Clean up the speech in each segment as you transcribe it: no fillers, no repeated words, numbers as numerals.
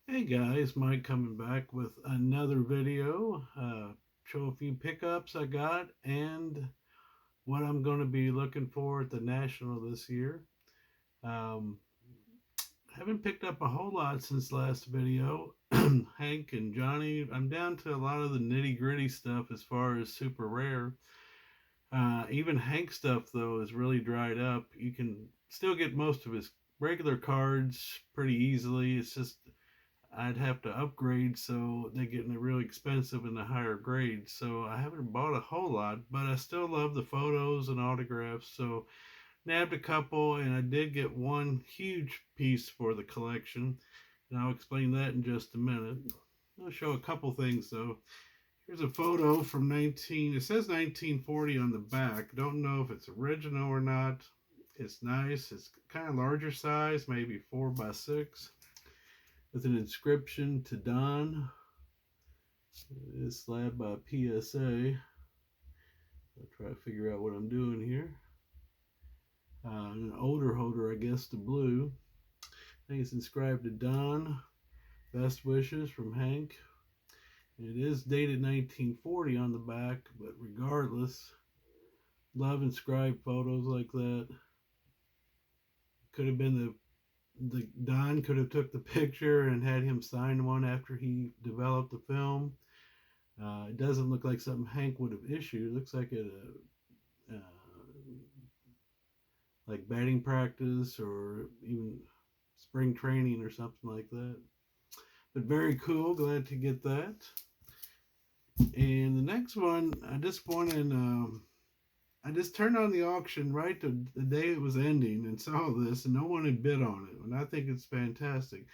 Hey guys, Mike coming back with another video. Show a few pickups I got and what I'm going to be looking for at the National this year. Um, haven't picked up a whole lot since last video. Hank and Johnny, I'm down to a lot of the nitty gritty stuff as far as super rare. Even Hank stuff though is really dried up. You can still get most of his regular cards pretty easily. It's just I'd have to upgrade, so they're getting really expensive in the higher grades. So I haven't bought a whole lot, but I still love the photos and autographs. So nabbed a couple, and I did get one huge piece for the collection, and I'll explain that in just a minute. I'll show a couple things though. Here's a photo from 19. It says 1940 on the back. Don't know if it's original or not. It's nice. It's kind of larger size, maybe 4x6, with an inscription to Don. It's slabbed by PSA. I'll try to figure out what I'm doing here. An older holder, I guess, to blue. I think it's inscribed to Don. Best wishes from Hank. And it is dated 1940 on the back, but regardless, love inscribed photos like that. Could have been the Don could have took the picture and had him sign one after he developed the film. It doesn't look like something Hank would have issued. It looks like like batting practice or even spring training or something like that. But very cool. Glad to get that. And the next one, I just turned on the auction right the day it was ending and saw this, and no one had bid on it. And I think it's fantastic.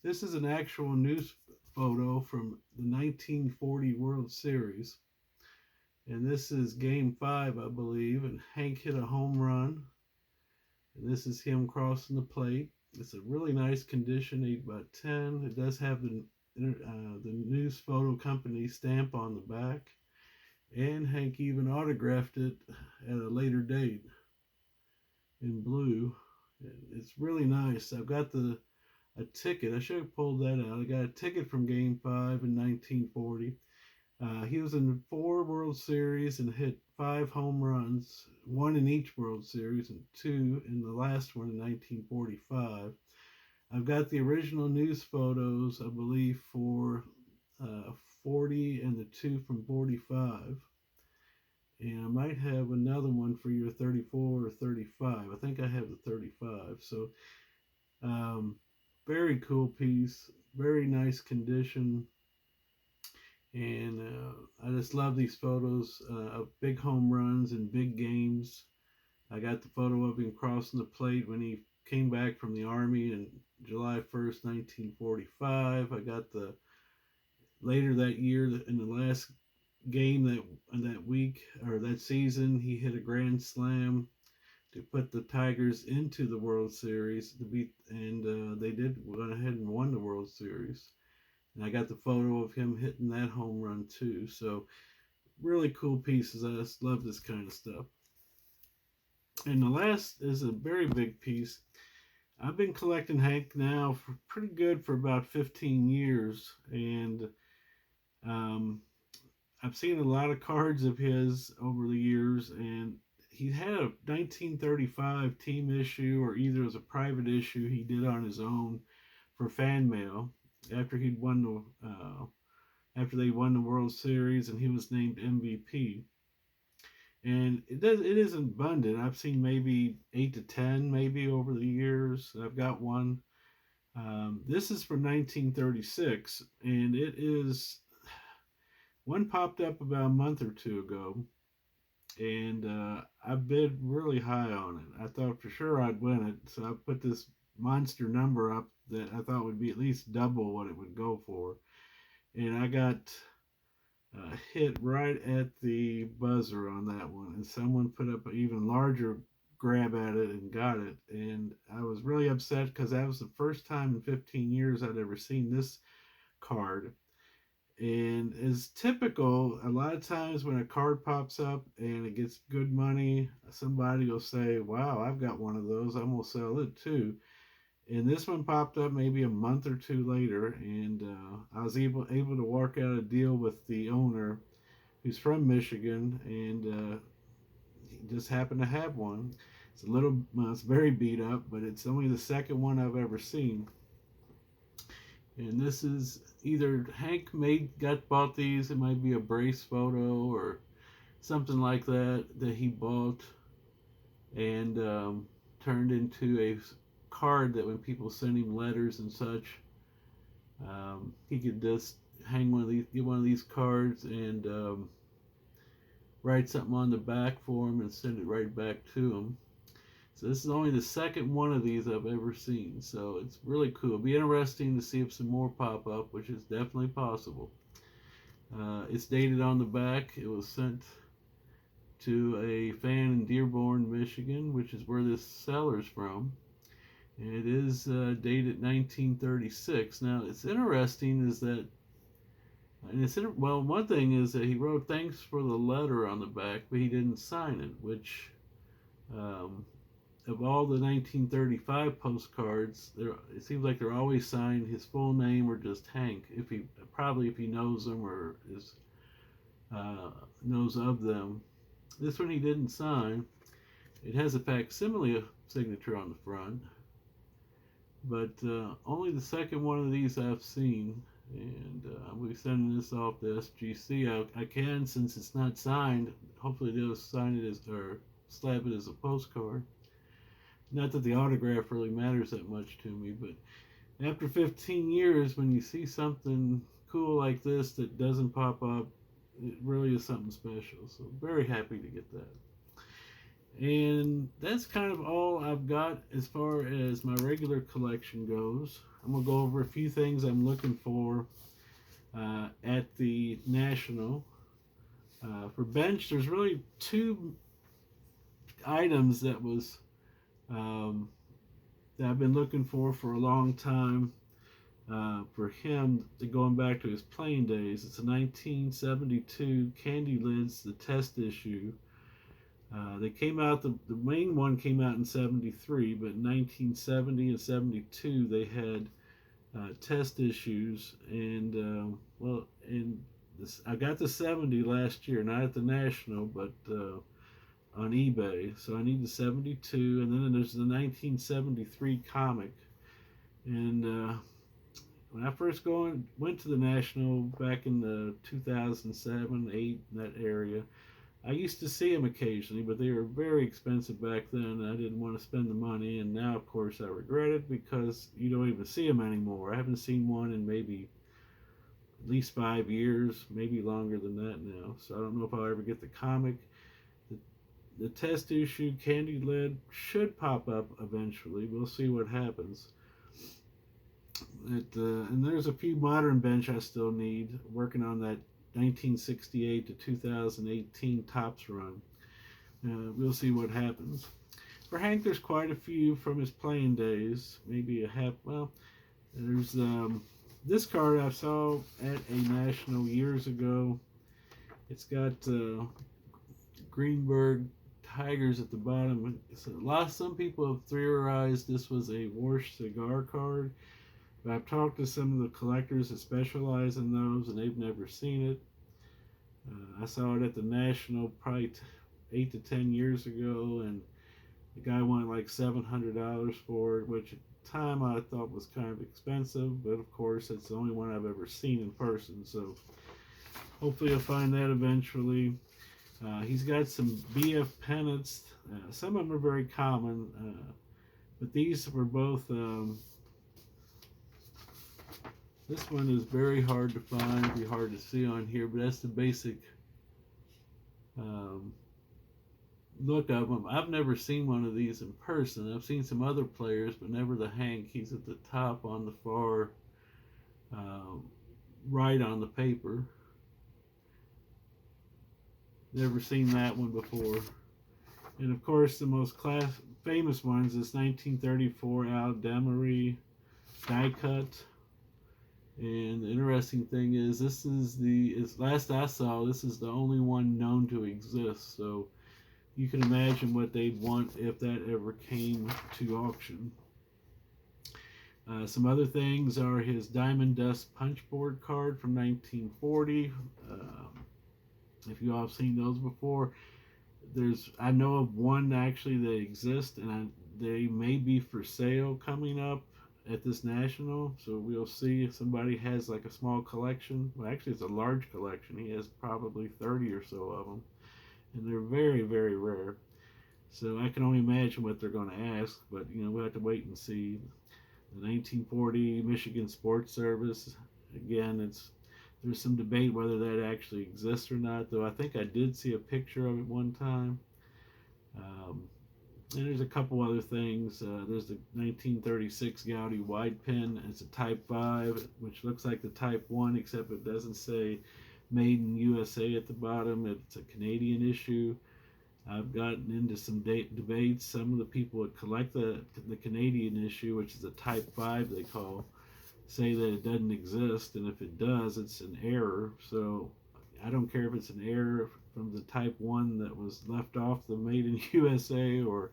This is an actual news photo from the 1940 World Series. And this is game 5, I believe. And Hank hit a home run. And this is him crossing the plate. It's a really nice condition, 8x10. It does have the news photo company stamp on the back. And Hank even autographed it at a later date in blue. It's really nice. I've got a ticket. I should have pulled that out. I got a ticket from Game 5 in 1940. He was in 4 World Series and hit 5 home runs, one in each World Series and two in the last one in 1945. I've got the original news photos, I believe, for 40 and the two from 45. And I might have another one for your 34 or 35. I think I have the 35. So, um, very cool piece, very nice condition. And I just love these photos of big home runs and big games. I got the photo of him crossing the plate when he came back from the Army in July 1st, 1945. I got the later that year in the last game that week or that season, he hit a grand slam to put the Tigers into the World Series to beat, and they did went ahead and won the World Series. And I got the photo of him hitting that home run too. So really cool pieces. I just love this kind of stuff. And the last is a very big piece. I've been collecting Hank now for pretty good for about 15 years, and um, I've seen a lot of cards of his over the years, and he had a 1935 team issue, or either it was a private issue he did on his own for fan mail after he'd won after they won the World Series, and he was named MVP. And it isn't abundant. I've seen maybe 8 to 10 maybe over the years. I've got one. This is from 1936, and it is one popped up about a month or two ago, and I bid really high on it. I thought for sure I'd win it, so I put this monster number up that I thought would be at least double what it would go for, and I got hit right at the buzzer on that one, and someone put up an even larger grab at it and got it, and I was really upset because that was the first time in 15 years I'd ever seen this card. And as typical, a lot of times when a card pops up and it gets good money, somebody will say, "Wow, I've got one of those. I'm gonna sell it too." And this one popped up maybe a month or two later, and I was able to work out a deal with the owner, who's from Michigan, and he just happened to have one. It's a little, well, it's very beat up, but it's only the second one I've ever seen. And this is either Hank bought these. It might be a brace photo or something like that he bought and turned into a card that when people send him letters and such, he could just get one of these cards and write something on the back for him and send it right back to him. So this is only the second one of these I've ever seen. So it's really cool. It'll be interesting to see if some more pop up, which is definitely possible. It's dated on the back. It was sent to a fan in Dearborn, Michigan, which is where this seller's from. And it is dated 1936. Now, it's interesting is that, well, one thing is that he wrote thanks for the letter on the back, but he didn't sign it, which, of all the 1935 postcards, it seems like they're always signed his full name or just Hank, if he knows them or knows of them. This one he didn't sign. It has a facsimile signature on the front, but only the second one of these I've seen, and we'll be sending this off to SGC. I can, since it's not signed, hopefully they'll sign it or slap it as a postcard. Not that the autograph really matters that much to me, but after 15 years, when you see something cool like this that doesn't pop up, it really is something special. So very happy to get that. And that's kind of all I've got as far as my regular collection goes. I'm going to go over a few things I'm looking for at the National. For bench, there's really two items that I've been looking for a long time. For him, going back to his playing days, it's a 1972 Candy Lids, the test issue. They came out, the main one came out in 73, but in 1970 and 72 they had test issues, and I got the 70 last year, not at the National, but on eBay. So I need the 72, and then there's the 1973 comic. And when I first went to the National back in the 2007, 8, in that area, I used to see them occasionally, but they were very expensive back then, and I didn't want to spend the money. And now, of course, I regret it because you don't even see them anymore. I haven't seen one in maybe at least 5 years, maybe longer than that now. So I don't know if I'll ever get the comic. The test issue Candy Lid should pop up eventually. We'll see what happens. And there's a few modern bench I still need, working on that 1968 to 2018 Topps run. We'll see what happens. For Hank, there's quite a few from his playing days. Maybe a half. Well, there's this card I saw at a National years ago. It's got Greenberg Tigers at the bottom. Some people have theorized this was a Warsh cigar card. But I've talked to some of the collectors that specialize in those, and they've never seen it. I saw it at the National probably 8 to 10 years ago, and the guy wanted like $700 for it, which at the time I thought was kind of expensive, but of course it's the only one I've ever seen in person, so hopefully I'll find that eventually. He's got some BF pennants. Some of them are very common, but these were both... this one is very hard to find, be hard to see on here, but that's the basic look of them. I've never seen one of these in person. I've seen some other players, but never the Hank. He's at the top on the far right on the paper. Never seen that one before. And of course, the most famous one is this 1934 Al Demery die cut. And the interesting thing is, last I saw, this is the only one known to exist. So you can imagine what they'd want if that ever came to auction. Some other things are his Diamond Dust Punchboard card from 1940. If you all have seen those before, I know of one actually that exists, and they may be for sale coming up at this national. So we'll see if somebody has like a small collection. Well, actually, it's a large collection. He has probably 30 or so of them, and they're very, very rare. So I can only imagine what they're going to ask, but we'll have to wait and see. The 1940 Michigan Sports Service. Again, there's some debate whether that actually exists or not, though I think I did see a picture of it one time. Um, and there's a couple other things. There's the 1936 Gaudi wide pen. It's a Type 5, which looks like the Type 1, except it doesn't say Made in USA at the bottom. It's a Canadian issue. I've gotten into some debates. Some of the people that collect the Canadian issue, which is a Type 5 they call, say that it doesn't exist, and if it does, it's an error. So I don't care if it's an error from the Type 1 that was left off the Made in USA, or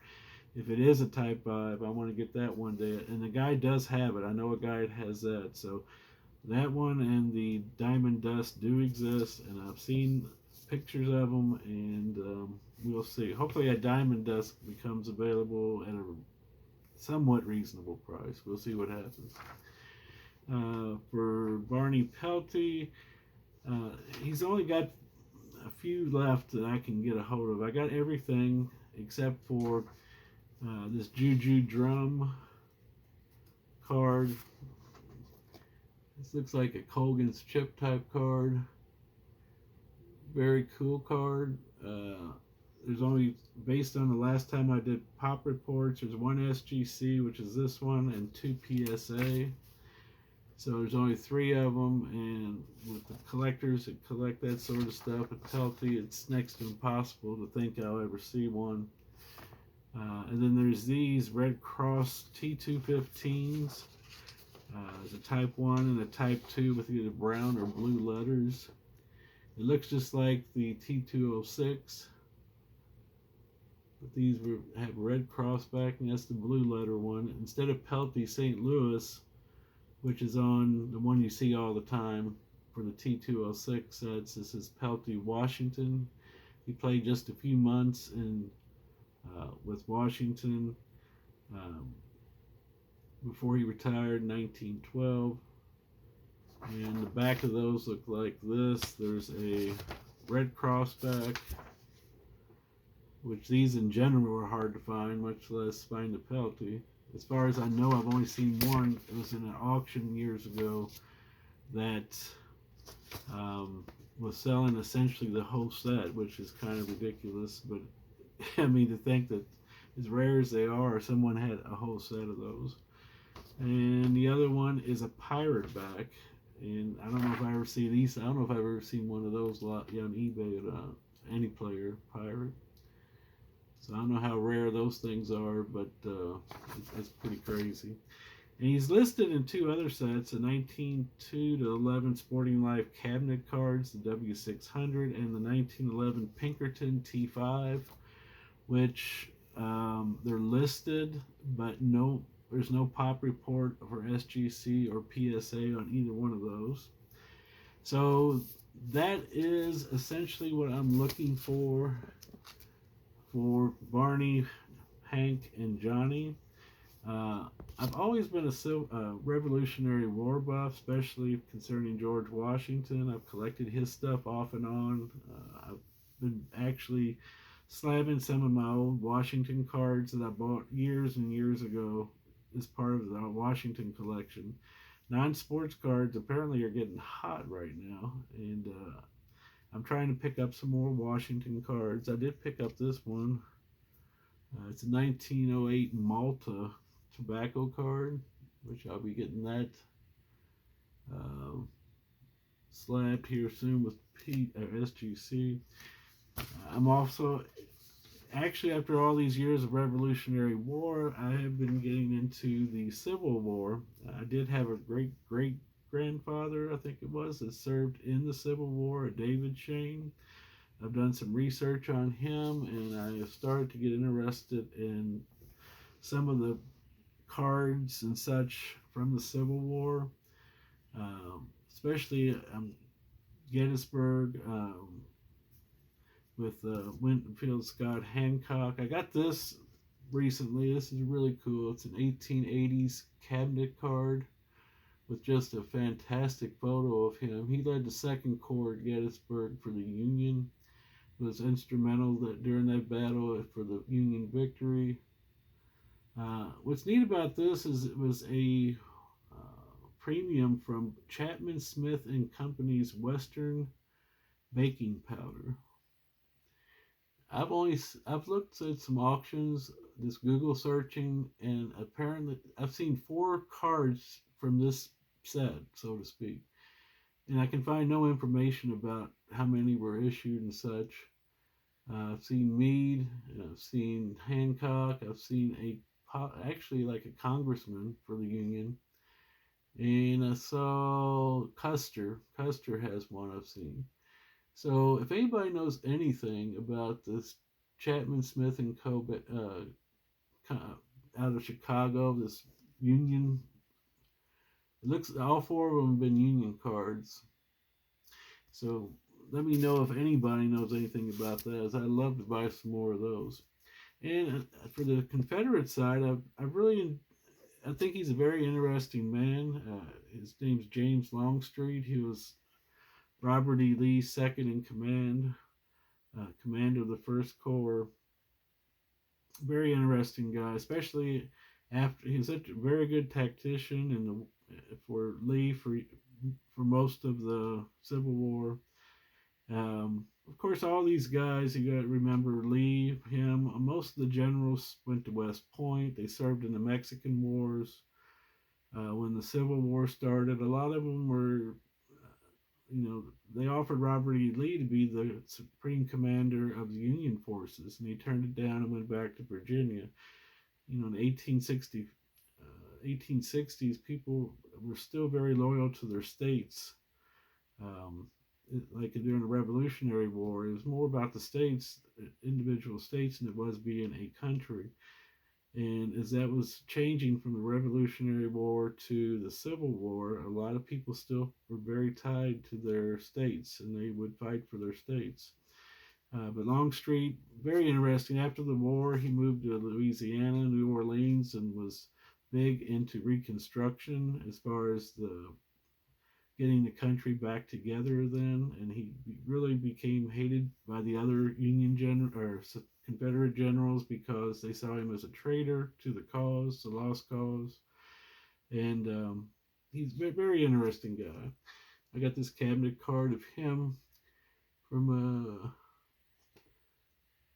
if it is a Type 5, I want to get that one day. And the guy does have it. I know a guy that has that. So that one and the Diamond Dust do exist, and I've seen pictures of them, and we'll see. Hopefully, a Diamond Dust becomes available at a somewhat reasonable price. We'll see what happens. For Barney Pelty, he's only got a few left that I can get a hold of. I got everything except for this Juju Drum card. This looks like a Colgan's chip type card. Very cool card. There's only, based on the last time I did pop reports, there's one SGC, which is this one, and two PSA. So there's only 3 of them, and with the collectors that collect that sort of stuff at Pelty, it's next to impossible to think I'll ever see one. And then there's these Red Cross T215s. There's a Type 1 and a Type 2 with either brown or blue letters. It looks just like the T206, but these have Red Cross backing. That's the blue letter one. Instead of Pelty St. Louis, which is on the one you see all the time for the T206 sets, this is Pelty Washington. He played just a few months with Washington before he retired in 1912. And the back of those look like this. There's a Red Cross back, which these in general are hard to find, much less find a Pelty. As far as I know, I've only seen one. It was in an auction years ago that was selling essentially the whole set, which is kind of ridiculous. But I mean, to think that as rare as they are, someone had a whole set of those. And the other one is a pirate back. And I don't know if I ever see these. I don't know if I've ever seen one of those on eBay at any player pirate. So I don't know how rare those things are, but it's pretty crazy. And he's listed in 2 other sets: the 1902 to 11 Sporting Life cabinet cards, the W600, and the 1911 Pinkerton T5, which they're listed, but there's no pop report for SGC or PSA on either one of those. So that is essentially what I'm looking for Barney, Hank, and Johnny. I've always been a Revolutionary War buff, especially concerning George Washington. I've collected his stuff off and on. I've been actually slabbing some of my old Washington cards that I bought years and years ago as part of the Washington collection. Non-sports cards apparently are getting hot right now, and I'm trying to pick up some more Washington cards. I did pick up this one. It's a 1908 Malta tobacco card, which I'll be getting that slabbed here soon with SGC. I'm also, actually, after all these years of Revolutionary War, I have been getting into the Civil War. I did have a great-grandfather, I think it was, that served in the Civil War, a David Shane. I've done some research on him, and I have started to get interested in some of the cards and such from the Civil War, especially Gettysburg with Winfield Scott Hancock. I got this recently. This is really cool. It's an 1880s cabinet card with just a fantastic photo of him. He led the Second Corps at Gettysburg for the Union. Was instrumental during that battle for the Union victory. What's neat about this is it was a premium from Chapman Smith and Company's Western baking powder. I've looked at some auctions, this Google searching, and apparently I've seen 4 cards from this set, so to speak, and I can find no information about how many were issued and such. I've seen Meade, I've seen Hancock, I've seen actually like a congressman for the Union, and I saw Custer. Custer has one I've seen. So if anybody knows anything about this Chapman Smith and Co. Out of Chicago, this Union, it looks all 4 of them have been Union cards. So let me know if anybody knows anything about that, as I'd love to buy some more of those. And for the Confederate side, I think he's a very interesting man. His name's James Longstreet. He was Robert E. Lee's second in command, commander of the First Corps. Very interesting guy, especially after he's such a very good tactician for Lee for most of the Civil War. Of course, all these guys, you got to remember Lee, him, most of the generals went to West Point. They served in the Mexican Wars. When the Civil War started, a lot of them were, they offered Robert E. Lee to be the supreme commander of the Union forces, and he turned it down and went back to Virginia. In the 1860s, people were still very loyal to their states. Like during the Revolutionary War, it was more about the states, individual states, than it was being a country. And as that was changing from the Revolutionary War to the Civil War, a lot of people still were very tied to their states, and they would fight for their states. But Longstreet, very interesting. After the war, he moved to Louisiana, New Orleans, and was big into Reconstruction as far as getting the country back together then, and he really became hated by the other Confederate generals because they saw him as a traitor to the cause, the lost cause, and he's a very interesting guy. I got this cabinet card of him from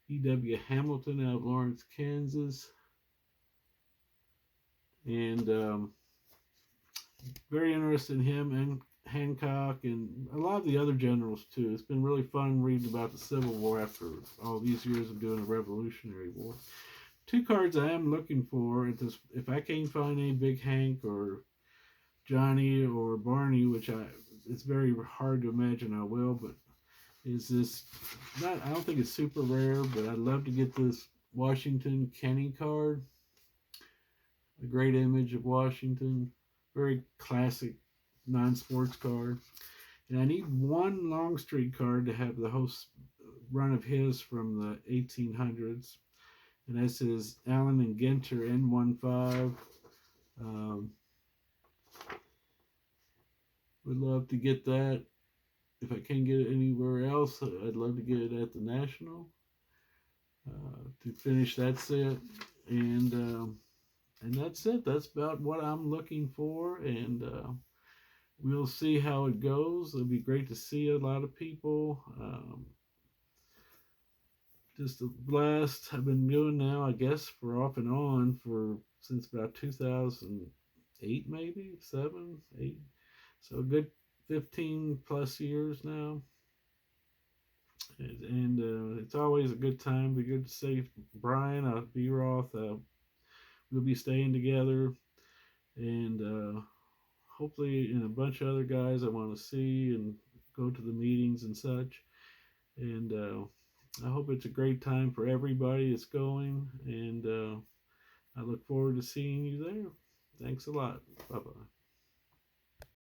E.W. Hamilton out of Lawrence, Kansas, and very interested in him and Hancock and a lot of the other generals too. It's been really fun reading about the Civil War after all these years of doing the Revolutionary War. 2 cards I am looking for if I can't find any Big Hank or Johnny or Barney, which it's very hard to imagine I will, but is this I don't think it's super rare, but I'd love to get this Washington Kenny card. A great image of Washington, very classic non-sports card. And I need one Longstreet card to have the whole run of his from the 1800s. And that's his Allen and Ginter N15. Would love to get that. If I can't get it anywhere else, I'd love to get it at the National to finish that set. And that's it. That's about what I'm looking for. And we'll see how it goes. It'll be great to see a lot of people. Just a blast. I've been doing now, I guess, for off and on since about 2008, maybe 7, 8. So a good 15 plus years now. And it's always a good time. Be good to see Brian, B-Roth. We'll be staying together. And hopefully, and a bunch of other guys I want to see and go to the meetings and such. And I hope it's a great time for everybody that's going. And I look forward to seeing you there. Thanks a lot. Bye-bye.